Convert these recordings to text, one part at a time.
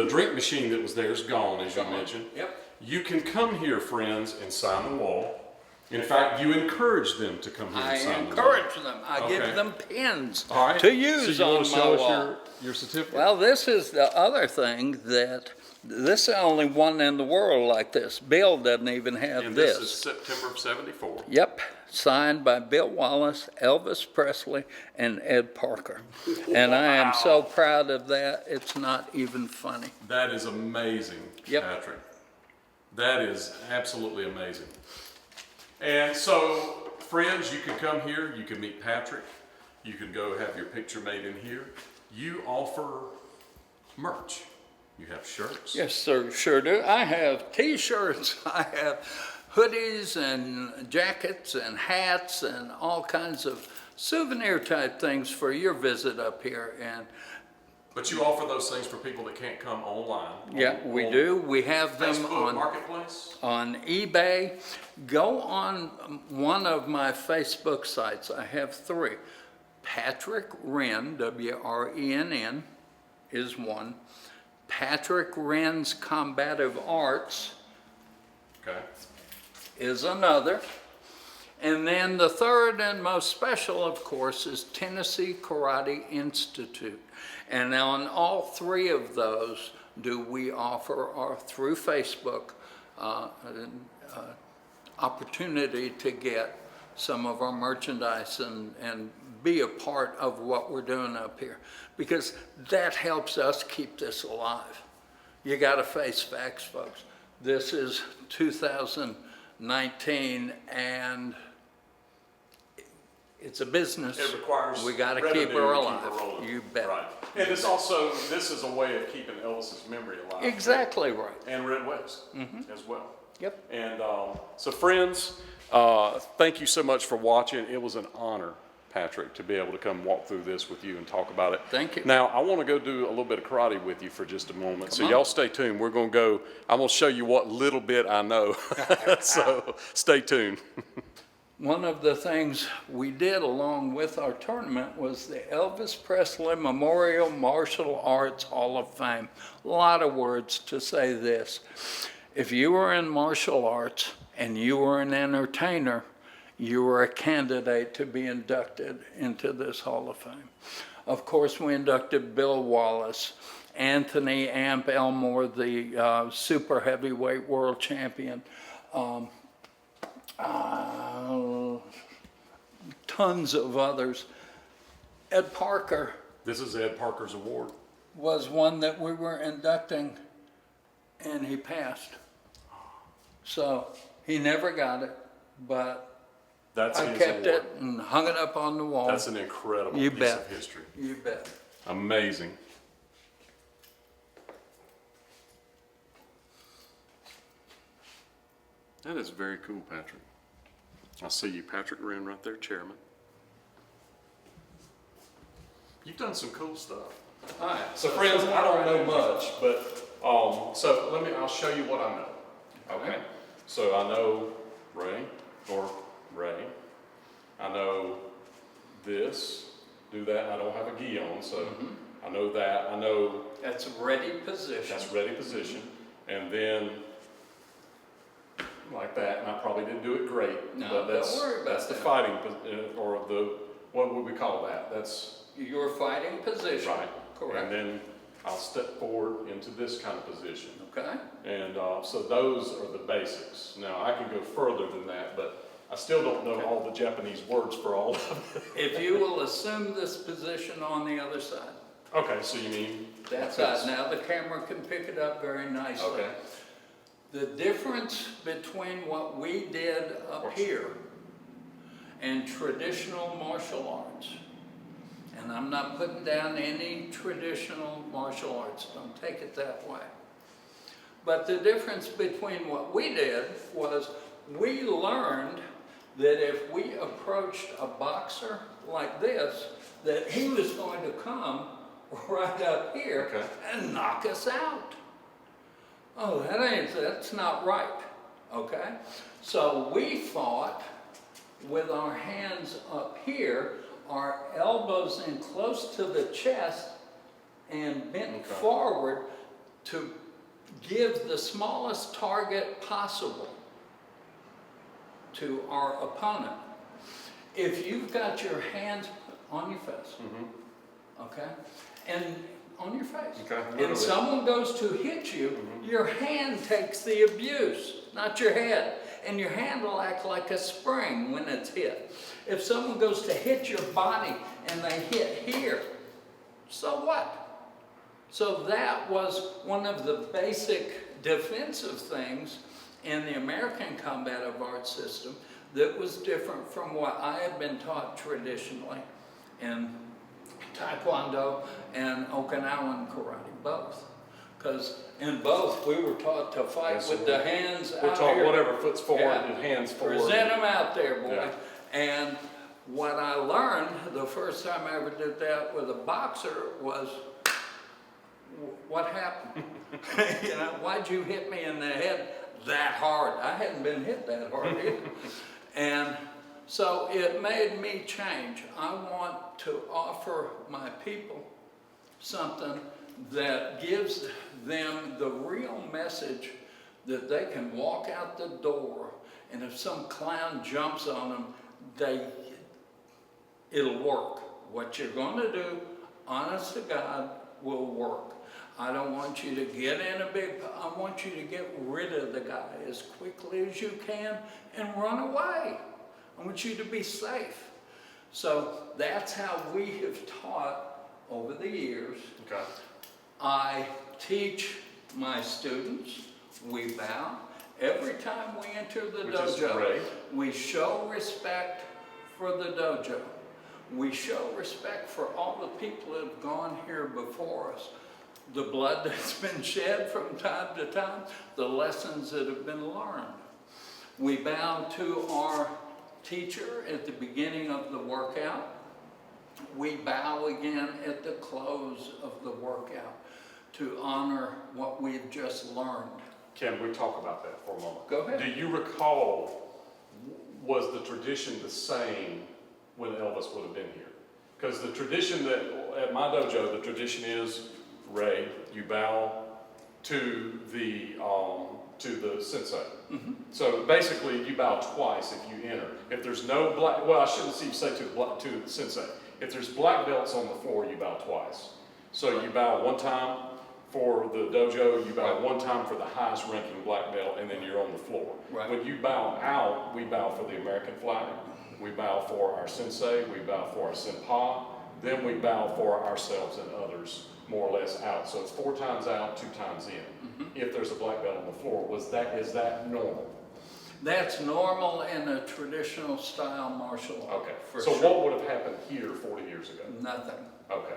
the drink machine that was there is gone, as you mentioned. Yep. You can come here, friends, and sign the wall. In fact, you encourage them to come here and sign the wall. I encourage them. I give them pens All right. to use so you on want to my show wall. us your certificate? Well, this is the other thing that this is the only one in the world like this. Bill doesn't even have and this. this is September of '74. Yep, signed by Bill Wallace, Elvis Presley, and Ed Parker. And I am so proud of that, it's not even funny. That is amazing, Yep. Patrick. That is absolutely amazing. And so, friends, you can come here, you can meet Patrick, you can go have your picture made in here. You offer merch. You have shirts. Yes, sir, sure do. I have t-shirts, I have hoodies and jackets and hats and all kinds of souvenir type things for your visit up here. And But you offer those things for people that can't come online. yeah, we do. We have them Facebook on Marketplace. on eBay. Go on one of my Facebook sites. I have 3. Patrick Wrenn, W-R-E-N-N, is one. Patrick Wrenn's Combative Arts Okay. is another. And then the third and most special, of course, is Tennessee Karate Institute. And on all 3 of those do we offer, or through Facebook, opportunity to get some of our merchandise and be a part of what we're doing up here, because that helps us keep this alive. You got to face facts, folks. This is 2019 and it's a business. It requires we got to revenue keep her alive. To keep her rolling. You bet. Right. And it's also, this is a way of keeping Elvis's memory alive. Exactly right. And Red West as well. Yep. And so friends, thank you so much for watching. It was an honor, Patrick, to be able to come walk through this with you and talk about it. Thank you. Now, I want to go do a little bit of karate with you for just a moment. So on. y'all stay tuned. We're going to go, I'm going to show you what little bit I know. So stay tuned. One of the things we did along with our tournament was the Elvis Presley Memorial Martial Arts Hall of Fame. A lot of words to say this. If you were in martial arts and you were an entertainer, you were a candidate to be inducted into this Hall of Fame. Of course, we inducted Bill Wallace, Anthony Amp Elmore, the super heavyweight world champion, tons of others. Ed Parker This is Ed Parker's award. was one that we were inducting and he passed. So he never got it, but That's I his kept award. it and hung it up on the wall. That's an incredible You piece bet. of history. You bet. Amazing. That is very cool, Patrick. I see you, Patrick Wrenn, right there, chairman. You've done some cool stuff. All right. So friends, I don't know much, but so I'll show you what I know. Okay. So I know Ray. I know this, do that. I don't have a gi on, so I know that. I know That's a ready position. that's ready position. And then like that, and I probably didn't do it great. No, but that's, don't worry about that's the that. fighting, or the, what would we call that? That's Your fighting position. right. Correct. And then I'll step forward into this kind of position. Okay. And so those are the basics. Now I can go further than that, but I still don't know all the Japanese words for all of it. If you will assume this position on the other side. Okay, so you mean? That's like right. this. Now the camera can pick it up very nicely. Okay. The difference between what we did up here and traditional martial arts, and I'm not putting down any traditional martial arts, don't take it that way. But the difference between what we did was we learned that if we approached a boxer like this, that he was going to come right up here and knock us out. Oh, that's not right, okay? So we fought with our hands up here, our elbows in close to the chest and bent forward to give the smallest target possible to our opponent. If you've got your hands on your face, okay, and on your face, Okay. and someone goes to hit you, your hand takes the abuse, not your head. And your hand will act like a spring when it's hit. If someone goes to hit your body and they hit here, so what? So that was one of the basic defensive things in the American combative arts system that was different from what I had been taught traditionally in Taekwondo and Okinawan karate, both. Because in both, we were taught to fight with the hands out We're taught here. whatever foot's forward and hands forward. Present them out there, boy. Yeah. And what I learned the first time I ever did that with a boxer was, what happened? You know, why'd you hit me in the head that hard? I hadn't been hit that hard either. And so it made me change. I want to offer my people something that gives them the real message that they can walk out the door, and if some clown jumps on them, it'll work. What you're going to do, honest to God, will work. I don't want you to get in a I want you to get rid of the guy as quickly as you can and run away. I want you to be safe. So that's how we have taught over the years. Okay. I teach my students, we bow. Every time we enter the dojo, we show respect for the dojo. We show respect for all the people that have gone here before us. The blood that's been shed from time to time, the lessons that have been learned. We bow to our teacher at the beginning of the workout. We bow again at the close of the workout to honor what we've just learned. Can we talk about that for a moment? Go ahead. Do you recall, was the tradition the same when Elvis would have been here? Because the tradition that, at my dojo, the tradition is, Ray, you bow to the sensei. So basically you bow twice if you enter. If there's no black, well I shouldn't say to the sensei. If there's black belts on the floor, you bow twice. So you bow one time for the dojo, you bow one time for the highest ranking black belt, and then you're on the floor. Right. When you bow out, we bow for the American flag, we bow for our sensei, we bow for our senpai, then we bow for ourselves and others, more or less out. So it's 4 times out, 2 times in. If there's a black belt on the floor, is that normal? That's normal in a traditional style martial art. Okay. For So sure. what would have happened here 40 years ago? Nothing. Okay.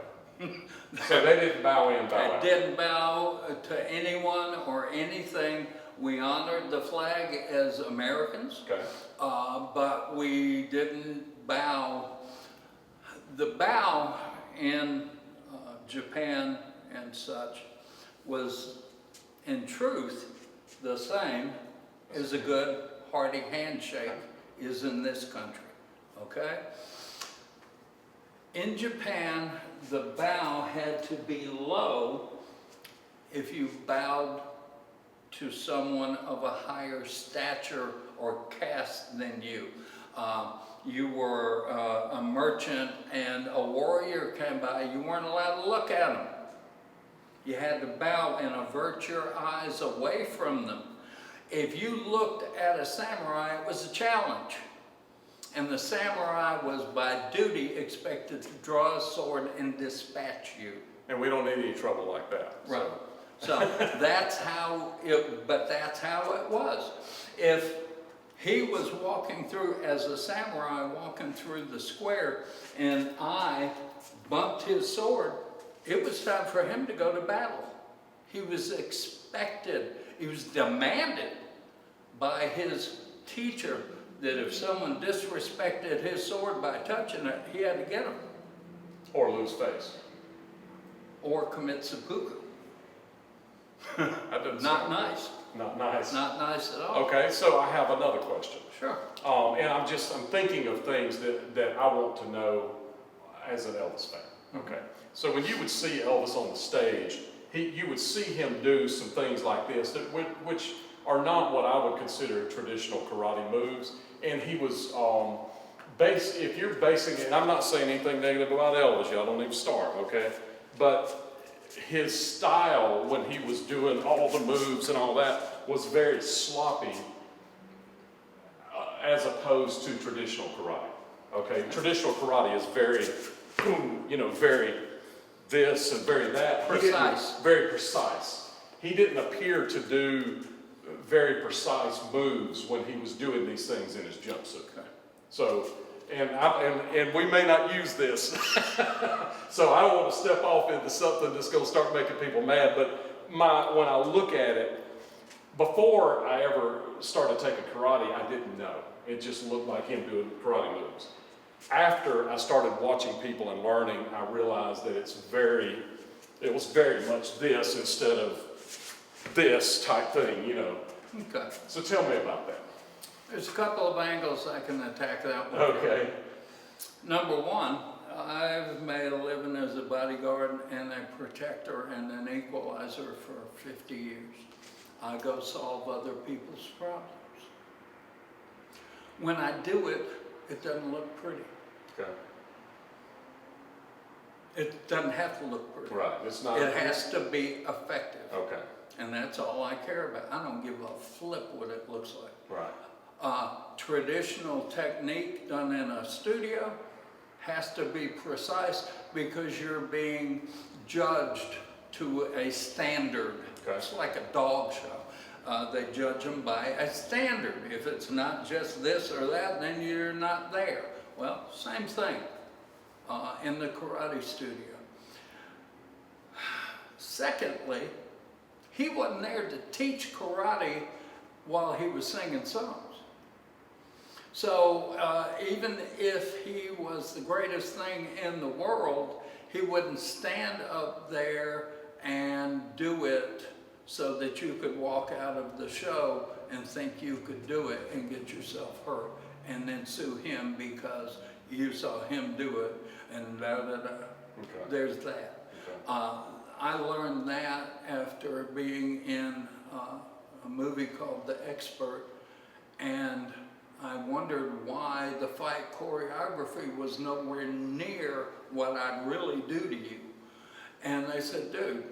So they didn't bow in, bow out. I didn't bow to anyone or anything. We honored the flag as Americans, Okay. but we didn't bow. The bow in Japan and such was, in truth, the same as a good hearty handshake is in this country, okay? In Japan, the bow had to be low if you bowed to someone of a higher stature or caste than you. You were a merchant and a warrior came by, you weren't allowed to look at them. You had to bow and avert your eyes away from them. If you looked at a samurai, it was a challenge. And the samurai was by duty expected to draw a sword and dispatch you. And we don't need any trouble like that. Right. So that's how it was. If he was walking through, as a samurai walking through the square, and I bumped his sword, it was time for him to go to battle. He was expected, he was demanded by his teacher that if someone disrespected his sword by touching it, he had to get him. Or lose face. Or commit seppuku. That doesn't Not sound nice. good. Not nice. Not nice at all. Okay, so I have another question. Sure. And I'm thinking of things that I want to know as an Elvis fan. Okay. So when you would see Elvis on the stage, you would see him do some things like this, which are not what I would consider traditional karate moves. And he was, if you're basing it, and I'm not saying anything negative about Elvis, y'all don't even start, okay? But his style when he was doing all the moves and all that was very sloppy, as opposed to traditional karate. Okay, traditional karate is very, boom, very this and very that. Precise. Very precise. He didn't appear to do very precise moves when he was doing these things in his jumpsuit. Okay. So, and we may not use this, so I don't want to step off into something that's going to start making people mad. But when I look at it, before I ever started taking karate, I didn't know. It just looked like him doing karate moves. After I started watching people and learning, I realized that it was very much this instead of this type thing, Okay. So tell me about that. There's a couple of angles I can attack that with. Okay. Number one, I've made a living as a bodyguard and a protector and an equalizer for 50 years. I go solve other people's problems. When I do it, it doesn't look pretty. Okay. It doesn't have to look pretty. Right. It's not. It has to be effective. Okay. And that's all I care about. I don't give a flip what it looks like. Right. Traditional technique done in a studio has to be precise because you're being judged to a standard. Okay. It's like a dog show. They judge them by a standard. If it's not just this or that, then you're not there. Well, same thing in the karate studio. Secondly, he wasn't there to teach karate while he was singing songs. So even if he was the greatest thing in the world, he wouldn't stand up there and do it so that you could walk out of the show and think you could do it and get yourself hurt and then sue him because you saw him do it and da-da-da. Okay. There's that. Okay. I learned that after being in a movie called The Expert, and I wondered why the fight choreography was nowhere near what I'd really do to you. And they said, dude,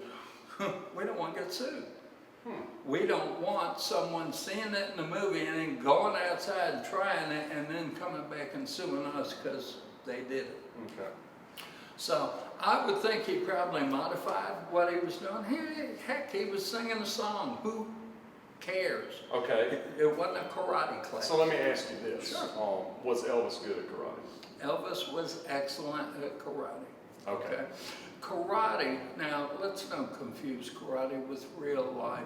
we don't want to get sued. We don't want someone seeing it in the movie and then going outside and trying it and then coming back and suing us because they did it. Okay. So I would think he probably modified what he was doing. Heck, he was singing a song. Who cares? Okay. It wasn't a karate class. So let me ask you this. Sure. Was Elvis good at karate? Elvis was excellent at karate. Okay. Karate, now let's don't confuse karate with real life.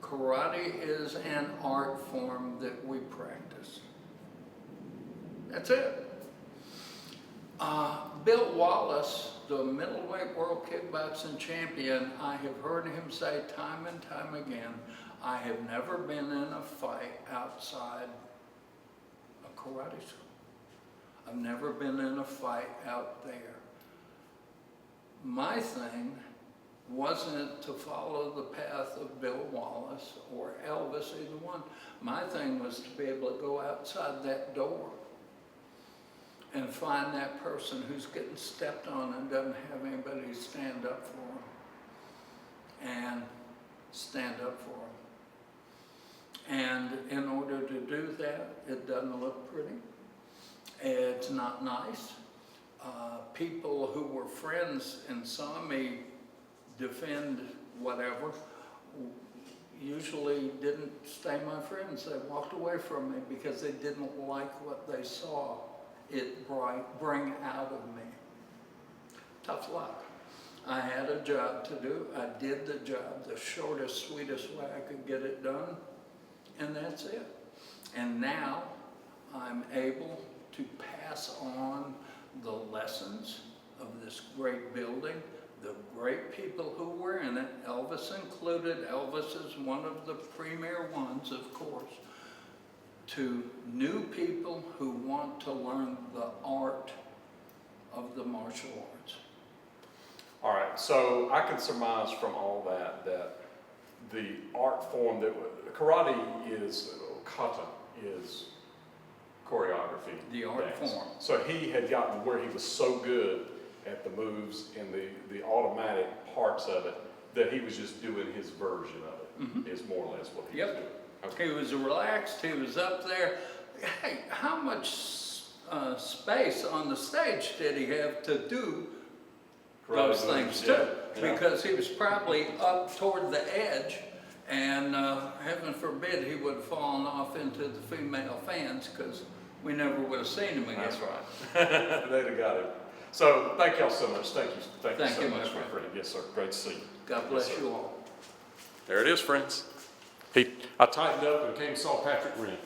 Karate is an art form that we practice. That's it. Bill Wallace, the middleweight world kickboxing champion, I have heard him say time and time again, I have never been in a fight outside a karate school. I've never been in a fight out there. My thing wasn't to follow the path of Bill Wallace or Elvis, either one. My thing was to be able to go outside that door and find that person who's getting stepped on and doesn't have anybody to stand up for them, and stand up for them. And in order to do that, it doesn't look pretty. It's not nice. People who were friends and saw me defend whatever usually didn't stay my friends. They walked away from me because they didn't like what they saw it bring out of me. Tough luck. I had a job to do. I did the job the shortest, sweetest way I could get it done, and that's it. And now I'm able to pass on the lessons of this great building, the great people who were in it, Elvis included. Elvis is one of the premier ones, of course, to new people who want to learn the art of the martial arts. All right, so I can surmise from all that the art form that karate is, kata is choreography. The art dance. form. So he had gotten where he was so good at the moves and the automatic parts of it that he was just doing his version of it, is more or less what he was doing. Okay. He was relaxed, he was up there. Hey, how much space on the stage did he have to do those things too? Yeah. Because he was probably up toward the edge, and heaven forbid he would have fallen off into the female fans, because we never would have seen him again. That's right. They'd have got him. So thank y'all so much. Thank you. Thank you so my much, my friend. friend. Yes, sir. Great to see you. God bless you all. There it is, friends. I tightened up and came and saw Patrick Wrenn.